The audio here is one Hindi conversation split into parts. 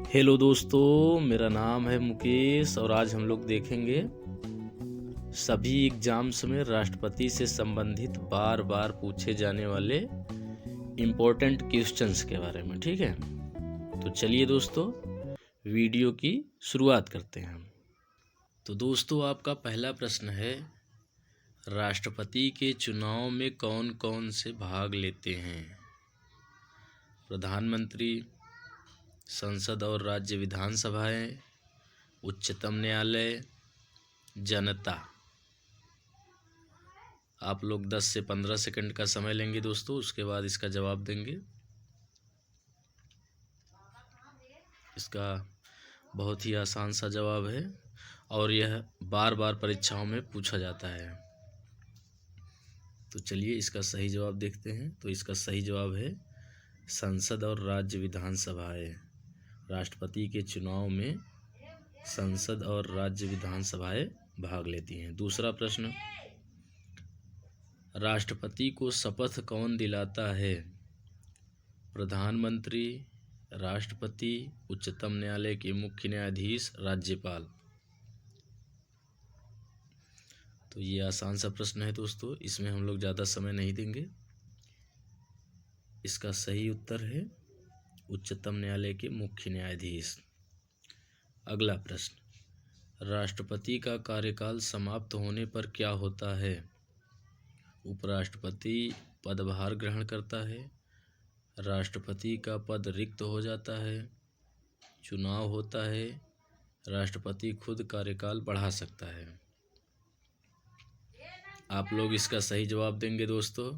हेलो दोस्तों, मेरा नाम है मुकेश और आज हम लोग देखेंगे सभी एग्जाम्स में राष्ट्रपति से संबंधित बार बार पूछे जाने वाले इम्पोर्टेंट क्वेश्चंस के बारे में। ठीक है, तो चलिए दोस्तों वीडियो की शुरुआत करते हैं। तो दोस्तों आपका पहला प्रश्न है, राष्ट्रपति के चुनाव में कौन कौन से भाग लेते हैं? प्रधानमंत्री, संसद और राज्य विधानसभाएं, उच्चतम न्यायालय, जनता। आप लोग 10 से 15 सेकंड का समय लेंगे दोस्तों, उसके बाद इसका जवाब देंगे। इसका बहुत ही आसान सा जवाब है और यह बार बार परीक्षाओं में पूछा जाता है। तो चलिए इसका सही जवाब देखते हैं। तो इसका सही जवाब है संसद और राज्य विधानसभाएं। राष्ट्रपति के चुनाव में संसद और राज्य विधानसभाएं भाग लेती हैं। दूसरा प्रश्न, राष्ट्रपति को शपथ कौन दिलाता है? प्रधानमंत्री, राष्ट्रपति, उच्चतम न्यायालय के मुख्य न्यायाधीश, राज्यपाल। तो ये आसान सा प्रश्न है दोस्तों, इसमें हम लोग ज़्यादा समय नहीं देंगे। इसका सही उत्तर है उच्चतम न्यायालय के मुख्य न्यायाधीश। अगला प्रश्न, राष्ट्रपति का कार्यकाल समाप्त होने पर क्या होता है? उपराष्ट्रपति पदभार ग्रहण करता है, राष्ट्रपति का पद रिक्त हो जाता है, चुनाव होता है, राष्ट्रपति खुद कार्यकाल बढ़ा सकता है। आप लोग इसका सही जवाब देंगे दोस्तों।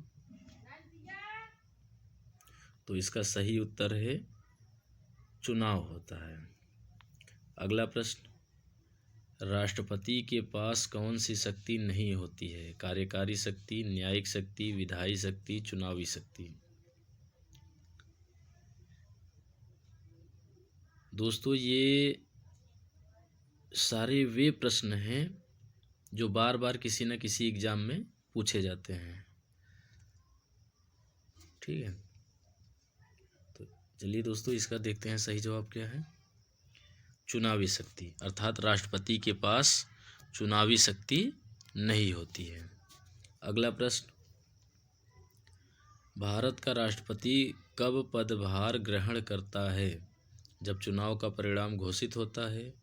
तो इसका सही उत्तर है चुनाव होता है। अगला प्रश्न, राष्ट्रपति के पास कौन सी शक्ति नहीं होती है? कार्यकारी शक्ति, न्यायिक शक्ति, विधायी शक्ति, चुनावी शक्ति। दोस्तों ये सारे वे प्रश्न हैं जो बार बार किसी न किसी एग्जाम में पूछे जाते हैं। ठीक है, तो चलिए दोस्तों इसका देखते हैं सही जवाब क्या है। चुनावी शक्ति, अर्थात राष्ट्रपति के पास चुनावी शक्ति नहीं होती है। अगला प्रश्न, भारत का राष्ट्रपति कब पदभार ग्रहण करता है? जब चुनाव का परिणाम घोषित होता है,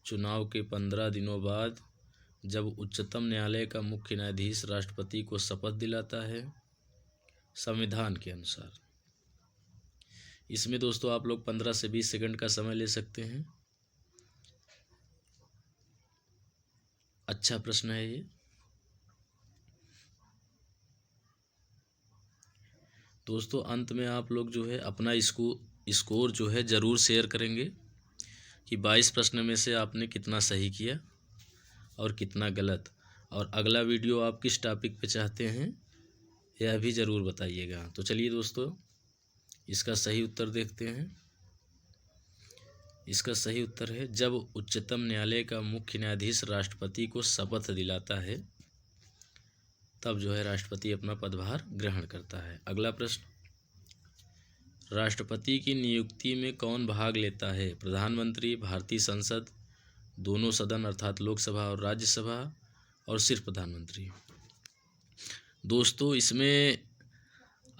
चुनाव के 15 दिनों बाद, जब उच्चतम न्यायालय का मुख्य न्यायाधीश राष्ट्रपति को शपथ दिलाता है, संविधान के अनुसार। इसमें दोस्तों आप लोग 15 से 20 सेकंड का समय ले सकते हैं। अच्छा प्रश्न है ये। दोस्तों अंत में आप लोग जो है अपना स्कोर जो है ज़रूर शेयर करेंगे कि 22 प्रश्न में से आपने कितना सही किया और कितना गलत, और अगला वीडियो आप किस टॉपिक पे चाहते हैं यह भी ज़रूर बताइएगा। तो चलिए दोस्तों इसका सही उत्तर देखते हैं। इसका सही उत्तर है जब उच्चतम न्यायालय का मुख्य न्यायाधीश राष्ट्रपति को शपथ दिलाता है, तब जो है राष्ट्रपति अपना पदभार ग्रहण करता है। अगला प्रश्न, राष्ट्रपति की नियुक्ति में कौन भाग लेता है? प्रधानमंत्री, भारतीय संसद, दोनों सदन अर्थात लोकसभा और राज्यसभा, और सिर्फ प्रधानमंत्री। दोस्तों इसमें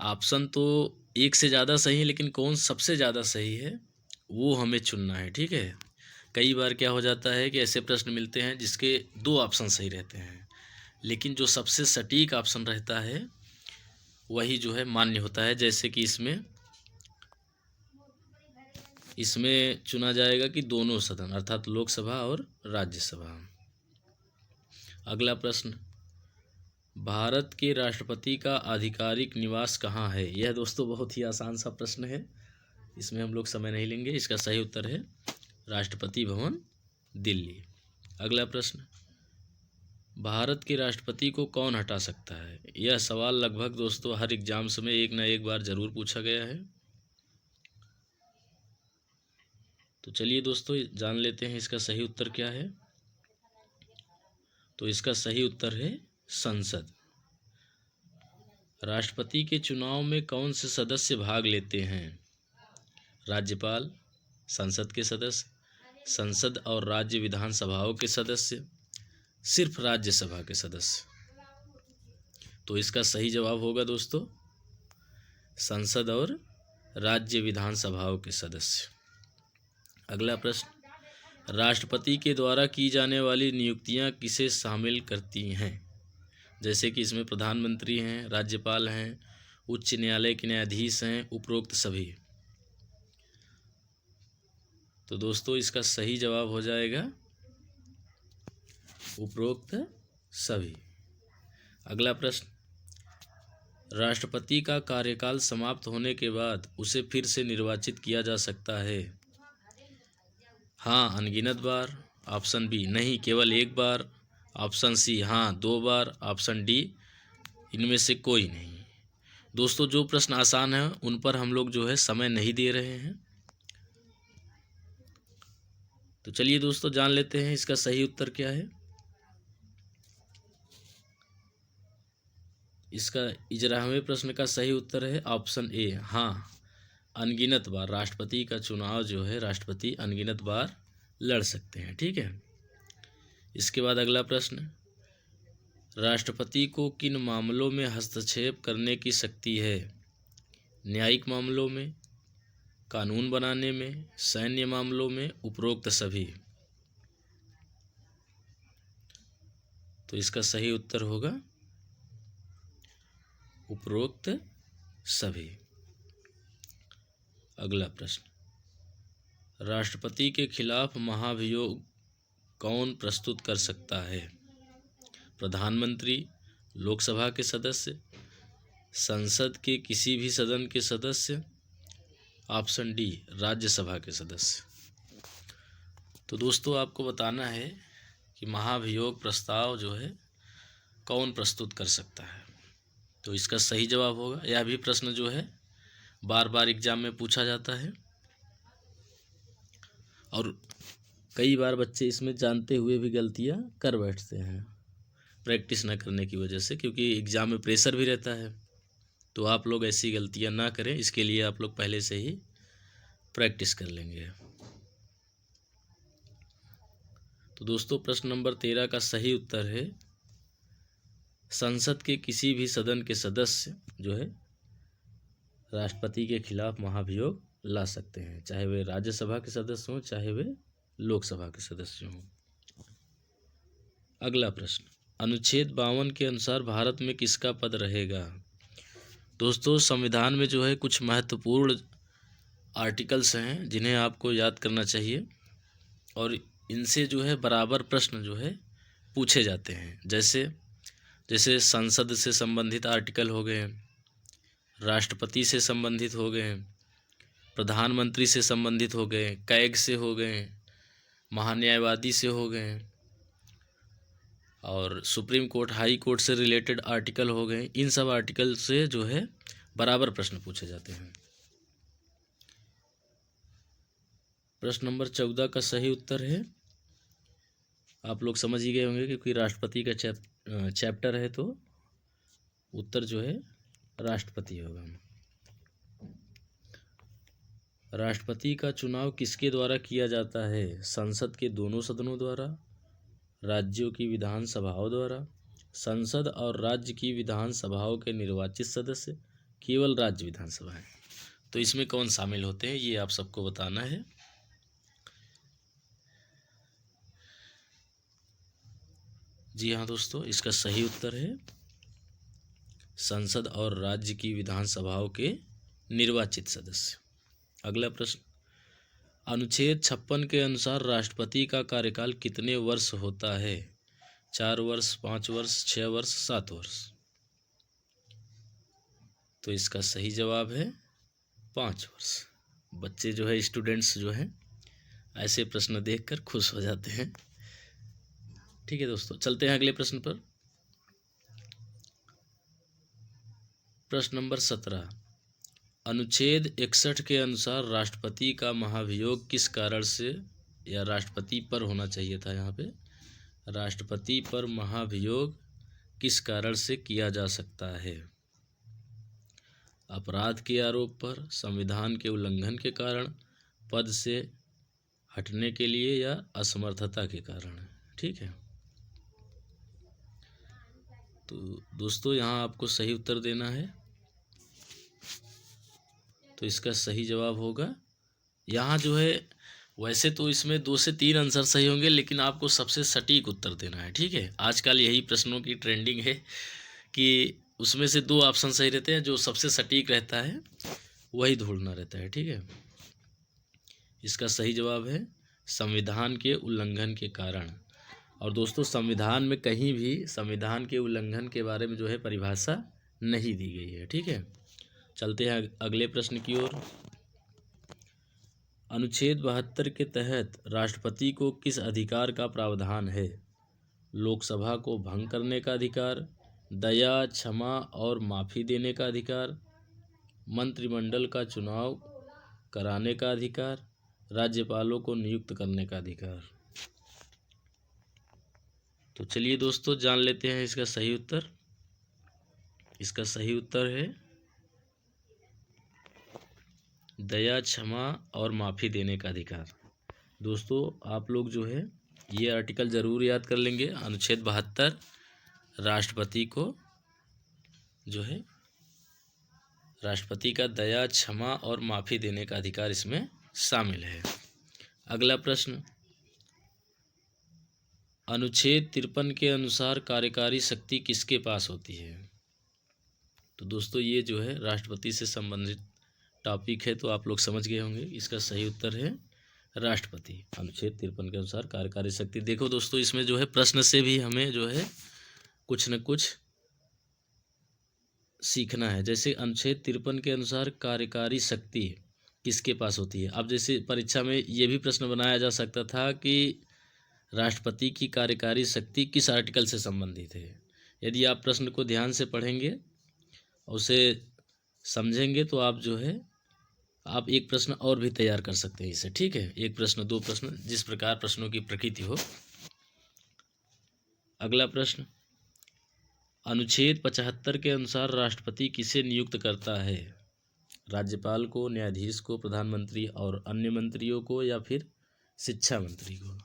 ऑप्शन तो एक से ज़्यादा सही है, लेकिन कौन सबसे ज़्यादा सही है वो हमें चुनना है। ठीक है, कई बार क्या हो जाता है कि ऐसे प्रश्न मिलते हैं जिसके 2 ऑप्शन सही रहते हैं, लेकिन जो सबसे सटीक ऑप्शन रहता है वही जो है मान्य होता है। जैसे कि इसमें चुना जाएगा कि दोनों सदन अर्थात लोकसभा और राज्यसभा। अगला प्रश्न, भारत के राष्ट्रपति का आधिकारिक निवास कहाँ है? यह दोस्तों बहुत ही आसान सा प्रश्न है, इसमें हम लोग समय नहीं लेंगे। इसका सही उत्तर है राष्ट्रपति भवन, दिल्ली। अगला प्रश्न, भारत के राष्ट्रपति को कौन हटा सकता है? यह सवाल लगभग दोस्तों हर एग्जाम्स में एक न एक बार ज़रूर पूछा गया है। तो चलिए दोस्तों जान लेते हैं इसका सही उत्तर क्या है। तो इसका सही उत्तर है संसद। राष्ट्रपति के चुनाव में कौन से सदस्य भाग लेते हैं? राज्यपाल, संसद के सदस्य, संसद और राज्य विधानसभाओं के सदस्य, सिर्फ राज्यसभा के सदस्य। तो इसका सही जवाब होगा दोस्तों संसद और राज्य विधानसभाओं के सदस्य। अगला प्रश्न, राष्ट्रपति के द्वारा की जाने वाली नियुक्तियां किसे शामिल करती हैं? जैसे कि इसमें प्रधानमंत्री हैं, राज्यपाल हैं, उच्च न्यायालय के न्यायाधीश हैं, उपरोक्त सभी। तो दोस्तों इसका सही जवाब हो जाएगा उपरोक्त सभी। अगला प्रश्न, राष्ट्रपति का कार्यकाल समाप्त होने के बाद उसे फिर से निर्वाचित किया जा सकता है? हाँ, अनगिनत बार। ऑप्शन बी, नहीं, केवल एक बार। ऑप्शन सी, हाँ, 2 बार। ऑप्शन डी, इनमें से कोई नहीं। दोस्तों जो प्रश्न आसान है उन पर हम लोग जो है समय नहीं दे रहे हैं। तो चलिए दोस्तों जान लेते हैं इसका सही उत्तर क्या है। इसका 11वें प्रश्न का सही उत्तर है ऑप्शन ए, हाँ, अनगिनत बार। राष्ट्रपति का चुनाव जो है राष्ट्रपति अनगिनत बार लड़ सकते हैं। ठीक है। इसके बाद अगला प्रश्न, राष्ट्रपति को किन मामलों में हस्तक्षेप करने की शक्ति है? न्यायिक मामलों में, कानून बनाने में, सैन्य मामलों में, उपरोक्त सभी। तो इसका सही उत्तर होगा उपरोक्त सभी। अगला प्रश्न, राष्ट्रपति के खिलाफ महाभियोग कौन प्रस्तुत कर सकता है? प्रधानमंत्री, लोकसभा के सदस्य, संसद के किसी भी सदन के सदस्य, ऑप्शन डी, राज्यसभा के सदस्य। तो दोस्तों आपको बताना है कि महाभियोग प्रस्ताव जो है कौन प्रस्तुत कर सकता है। तो इसका सही जवाब होगा, यह भी प्रश्न जो है बार बार एग्जाम में पूछा जाता है और कई बार बच्चे इसमें जानते हुए भी गलतियां कर बैठते हैं प्रैक्टिस न करने की वजह से, क्योंकि एग्ज़ाम में प्रेशर भी रहता है। तो आप लोग ऐसी गलतियां ना करें, इसके लिए आप लोग पहले से ही प्रैक्टिस कर लेंगे। तो दोस्तों प्रश्न नंबर 13 का सही उत्तर है संसद के किसी भी सदन के सदस्य जो है राष्ट्रपति के खिलाफ महाभियोग ला सकते हैं, चाहे वे राज्यसभा के सदस्य हों चाहे वे लोकसभा के सदस्य हों। अगला प्रश्न, अनुच्छेद 52 के अनुसार भारत में किसका पद रहेगा? दोस्तों संविधान में जो है कुछ महत्वपूर्ण आर्टिकल्स हैं जिन्हें आपको याद करना चाहिए और इनसे जो है बराबर प्रश्न जो है पूछे जाते हैं। जैसे संसद से संबंधित आर्टिकल हो गए, राष्ट्रपति से संबंधित हो गए, प्रधानमंत्री से संबंधित हो गए, कैग से हो गए, महान्यायवादी से हो गए और सुप्रीम कोर्ट, हाई कोर्ट से रिलेटेड आर्टिकल हो गए। इन सब आर्टिकल से जो है बराबर प्रश्न पूछे जाते हैं। प्रश्न नंबर 14 का सही उत्तर है, आप लोग समझ ही गए होंगे क्योंकि राष्ट्रपति का चैप्टर है तो उत्तर जो है राष्ट्रपति होगा। राष्ट्रपति का चुनाव किसके द्वारा किया जाता है? संसद के दोनों सदनों द्वारा, राज्यों की विधानसभाओं द्वारा, संसद और राज्य की विधानसभाओं के निर्वाचित सदस्य, केवल राज्य विधानसभाएं। तो इसमें कौन शामिल होते हैं ये आप सबको बताना है। जी हाँ दोस्तों, इसका सही उत्तर है संसद और राज्य की विधानसभाओं के निर्वाचित सदस्य। अगला प्रश्न, अनुच्छेद 56 के अनुसार राष्ट्रपति का कार्यकाल कितने वर्ष होता है? 4 वर्ष, 5 वर्ष, 6 वर्ष, 7 वर्ष। तो इसका सही जवाब है 5 वर्ष। बच्चे जो है, स्टूडेंट्स जो हैं, ऐसे प्रश्न देखकर खुश हो जाते हैं। ठीक है दोस्तों, चलते हैं अगले प्रश्न पर। प्रश्न नंबर 17, अनुच्छेद 61 के अनुसार राष्ट्रपति का महाभियोग किस कारण से, या राष्ट्रपति पर होना चाहिए था यहाँ पे, राष्ट्रपति पर महाभियोग किस कारण से किया जा सकता है? अपराध के आरोप पर, संविधान के उल्लंघन के कारण, पद से हटने के लिए या असमर्थता के कारण। ठीक है, तो दोस्तों यहाँ आपको सही उत्तर देना है। तो इसका सही जवाब होगा यहाँ जो है, वैसे तो इसमें 2 से 3 आंसर सही होंगे, लेकिन आपको सबसे सटीक उत्तर देना है। ठीक है, आजकल यही प्रश्नों की ट्रेंडिंग है कि उसमें से 2 ऑप्शन सही रहते हैं, जो सबसे सटीक रहता है वही ढूंढना रहता है। ठीक है, इसका सही जवाब है संविधान के उल्लंघन के कारण। और दोस्तों संविधान में कहीं भी संविधान के उल्लंघन के बारे में जो है परिभाषा नहीं दी गई है। ठीक है, चलते हैं अगले प्रश्न की ओर। अनुच्छेद 72 के तहत राष्ट्रपति को किस अधिकार का प्रावधान है? लोकसभा को भंग करने का अधिकार, दया, क्षमा और माफ़ी देने का अधिकार, मंत्रिमंडल का चुनाव कराने का अधिकार, राज्यपालों को नियुक्त करने का अधिकार। तो चलिए दोस्तों जान लेते हैं इसका सही उत्तर। इसका सही उत्तर है दया, क्षमा और माफ़ी देने का अधिकार। दोस्तों आप लोग जो है ये आर्टिकल ज़रूर याद कर लेंगे। अनुच्छेद 72 राष्ट्रपति को जो है राष्ट्रपति का दया, क्षमा और माफ़ी देने का अधिकार इसमें शामिल है। अगला प्रश्न, अनुच्छेद 53 के अनुसार कार्यकारी शक्ति किसके पास होती है? तो दोस्तों ये जो है राष्ट्रपति से संबंधित टॉपिक है, तो आप लोग समझ गए होंगे। इसका सही उत्तर है राष्ट्रपति। अनुच्छेद 53 के अनुसार कार्यकारी शक्ति। देखो दोस्तों इसमें जो है प्रश्न से भी हमें जो है कुछ न कुछ सीखना है। जैसे अनुच्छेद 53 के अनुसार कार्यकारी शक्ति किसके पास होती है। अब जैसे परीक्षा में ये भी प्रश्न बनाया जा सकता था कि राष्ट्रपति की कार्यकारी शक्ति किस आर्टिकल से संबंधित है। यदि आप प्रश्न को ध्यान से पढ़ेंगे, उसे समझेंगे, तो आप जो है आप एक प्रश्न और भी तैयार कर सकते हैं इसे। ठीक है, एक प्रश्न, 2 प्रश्न, जिस प्रकार प्रश्नों की प्रकृति हो। अगला प्रश्न, अनुच्छेद 75 के अनुसार राष्ट्रपति किसे नियुक्त करता है? राज्यपाल को, न्यायाधीश को, प्रधानमंत्री और अन्य मंत्रियों को, या फिर शिक्षा मंत्री को?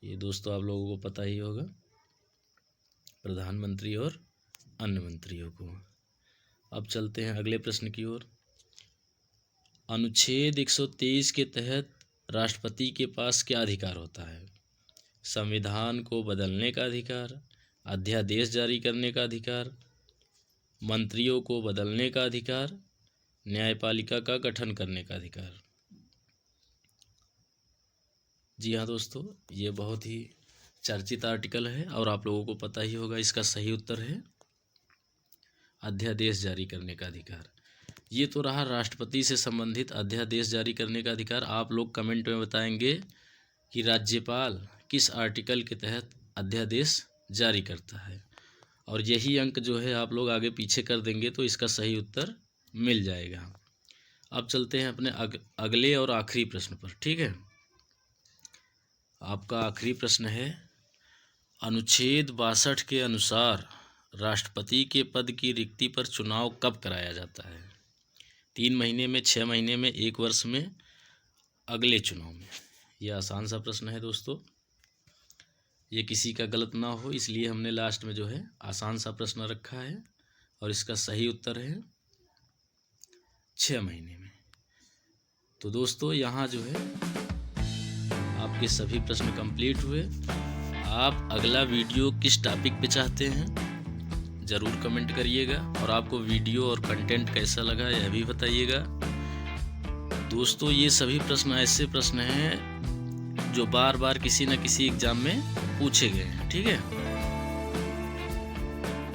ये दोस्तों आप लोगों को पता ही होगा, प्रधानमंत्री और अन्य मंत्रियों को। अब चलते हैं अगले प्रश्न की ओर। अनुच्छेद 123 के तहत राष्ट्रपति के पास क्या अधिकार होता है? संविधान को बदलने का अधिकार, अध्यादेश जारी करने का अधिकार, मंत्रियों को बदलने का अधिकार, न्यायपालिका का गठन करने का अधिकार। जी हाँ दोस्तों, ये बहुत ही चर्चित आर्टिकल है और आप लोगों को पता ही होगा। इसका सही उत्तर है अध्यादेश जारी करने का अधिकार। ये तो रहा राष्ट्रपति से संबंधित अध्यादेश जारी करने का अधिकार। आप लोग कमेंट में बताएंगे कि राज्यपाल किस आर्टिकल के तहत अध्यादेश जारी करता है, और यही अंक जो है आप लोग आगे पीछे कर देंगे तो इसका सही उत्तर मिल जाएगा। अब चलते हैं अपने अगले और आखिरी प्रश्न पर। ठीक है, आपका आखिरी प्रश्न है, अनुच्छेद 62 के अनुसार राष्ट्रपति के पद की रिक्ति पर चुनाव कब कराया जाता है? 3 महीने में, 6 महीने में, 1 वर्ष में, अगले चुनाव में? यह आसान सा प्रश्न है दोस्तों, ये किसी का गलत ना हो इसलिए हमने लास्ट में जो है आसान सा प्रश्न रखा है, और इसका सही उत्तर है 6 महीने में। तो दोस्तों यहाँ जो है आपके सभी प्रश्न कंप्लीट हुए। आप अगला वीडियो किस टॉपिक पे चाहते हैं ज़रूर कमेंट करिएगा, और आपको वीडियो और कंटेंट कैसा लगा यह भी बताइएगा। दोस्तों ये सभी प्रश्न ऐसे प्रश्न हैं जो बार बार किसी न किसी एग्जाम में पूछे गए हैं। ठीक है,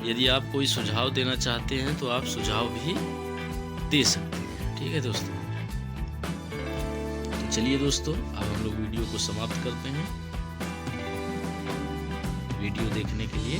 यदि आप कोई सुझाव देना चाहते हैं तो आप सुझाव भी दे सकते हैं। ठीक है दोस्तों, तो चलिए दोस्तों अब हम लोग वीडियो को समाप्त करते हैं। वीडियो देखने के लिए